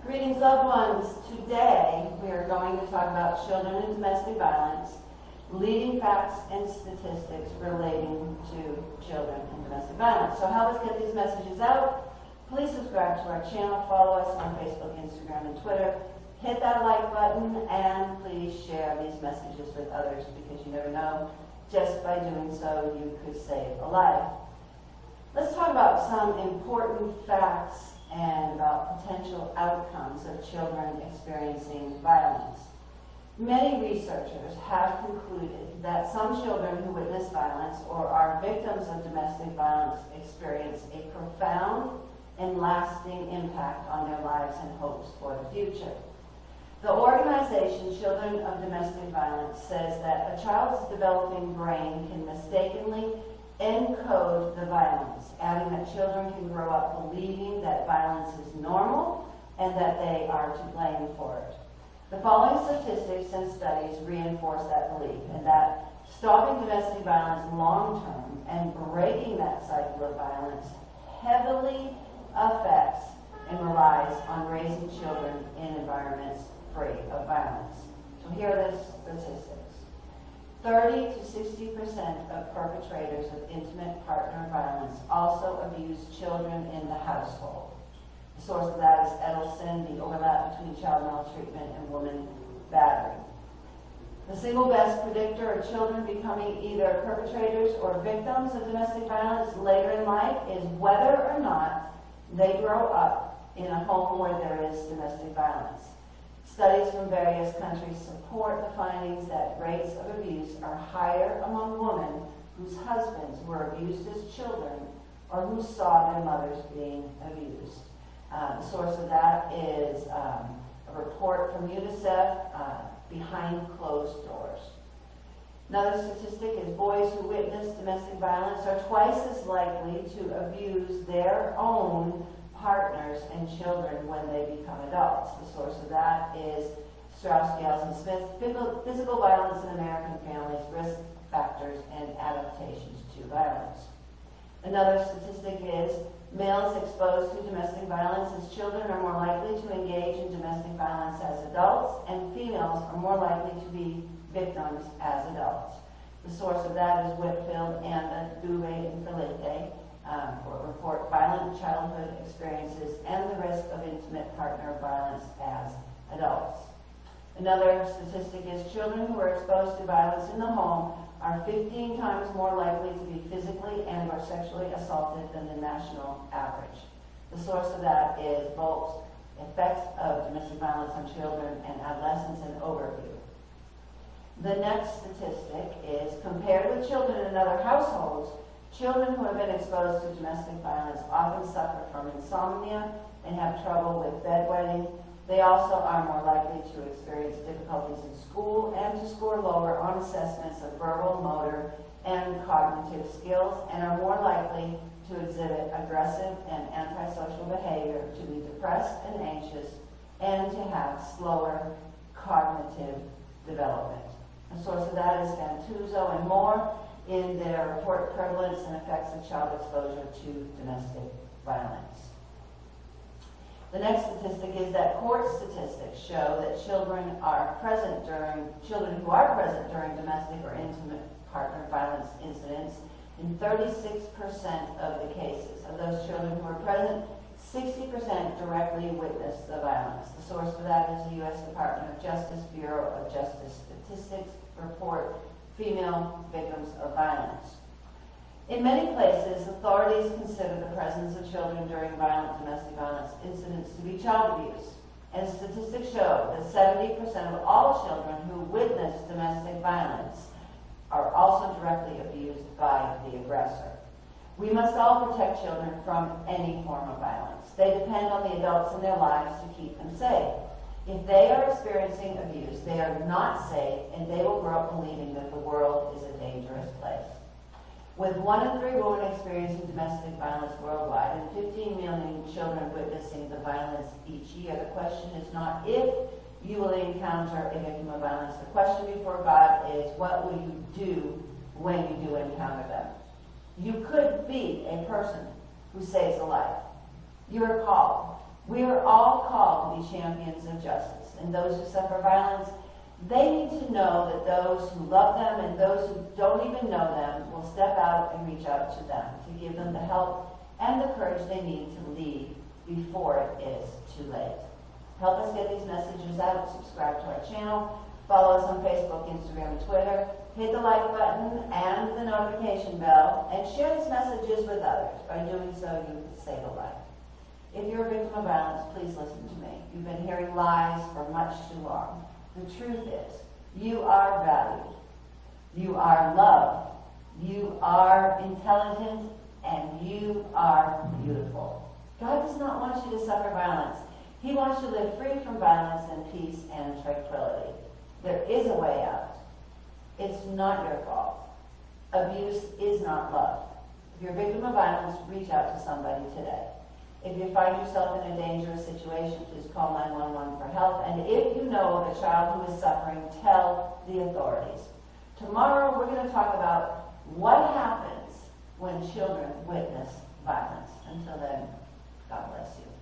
Greetings, loved ones. Today we are going to talk about children and domestic violence, leading facts and statistics relating to children and domestic violence. So help us get these messages out. Please subscribe to our channel, follow us on Facebook, Instagram, and Twitter. Hit that like button and please share these messages with others because you never know, just by doing so you could save a life. Let's talk about some important facts and about potential outcomes of children experiencing violence. Many researchers have concluded that some children who witness violence or are victims of domestic violence experience a profound and lasting impact on their lives and hopes for the future. The organization Children of Domestic Violence says that a child's developing brain can mistakenly encode the violence, adding that children can grow up believing that violence is normal and that they are to blame for it. The following statistics and studies reinforce that belief, and that stopping domestic violence long-term and breaking that cycle of violence heavily affects and relies on raising children in environments free of violence. So here are the statistics. 30 to 60% of perpetrators of intimate partner violence also abuse children in the household. The source of that is Edelson, the overlap between child maltreatment and woman battery. The single best predictor of children becoming either perpetrators or victims of domestic violence later in life is whether or not they grow up in a home where there is domestic violence. Studies from various countries support the findings that rates of abuse are higher among women whose husbands were abused as children or who saw their mothers being abused. The source of that is a report from UNICEF, Behind Closed Doors. Another statistic is boys who witness domestic violence are twice as likely to abuse their own partners and children when they become adults. The source of that is Strauss, Gales, and Smith, Physical Violence in American Families, Risk Factors and Adaptations to Violence. Another statistic is males exposed to domestic violence as children are more likely to engage in domestic violence as adults, and females are more likely to be victims as adults. The source of that is Whitfield and Dubé and Filete, report violent childhood experiences and the risk of intimate partner violence as adults. Another statistic is children who are exposed to violence in the home are 15 times more likely to be physically and or sexually assaulted than the national average. The source of that is Volk's Effects of Domestic Violence on Children and Adolescents, an overview. The next statistic is compared with children in other households, children who have been exposed to domestic violence often suffer from insomnia and have trouble with bedwetting. They also are more likely to experience difficulties in school and to score lower on assessments of verbal, motor, and cognitive skills, and are more likely to exhibit aggressive and antisocial behavior, to be depressed and anxious, and to have slower cognitive development. The source of that is Fantuzzo and Moore in their report, Prevalence and Effects of Child Exposure to Domestic Violence. The next statistic is that court statistics show that children who are present during domestic or intimate partner violence incidents in 36% of the cases. Of those children who are present, 60% directly witness the violence. The source for that is the U.S. Department of Justice Bureau of Justice Statistics report, Female Victims of Violence. In many places, authorities consider the presence of children during violent domestic violence incidents to be child abuse. And statistics show that 70% of all children who witness domestic violence are also directly abused by the aggressor. We must all protect children from any form of violence. They depend on the adults in their lives to keep them safe. If they are experiencing abuse, they are not safe, and they will grow up believing that the world is a dangerous place. With 1 in 3 women experiencing domestic violence worldwide and 15 million children witnessing the violence each year, the question is not if you will encounter a victim of violence. The question before God is, what will you do when you do encounter them? You could be a person who saves a life. You are called We are all called to be champions of justice, and those who suffer violence, they need to know that those who love them and those who don't even know them will step out and reach out to them to give them the help and the courage they need to lead before it is too late. Help us get these messages out. Subscribe to our channel. Follow us on Facebook, Instagram, and Twitter. Hit the like button and the notification bell, and share these messages with others. By doing so, you can save a life. If you're a victim of violence, please listen to me. You've been hearing lies for much too long. The truth is, you are valued. You are loved. You are intelligent, and you are beautiful. God does not want you to suffer violence. He wants you to live free from violence in peace and tranquility. There is a way out. It's not your fault. Abuse is not love. If you're a victim of violence, reach out to somebody today. If you find yourself in a dangerous situation, please call 911 for help. And if you know of a child who is suffering, tell the authorities. Tomorrow, we're going to talk about what happens when children witness violence. Until then, God bless you.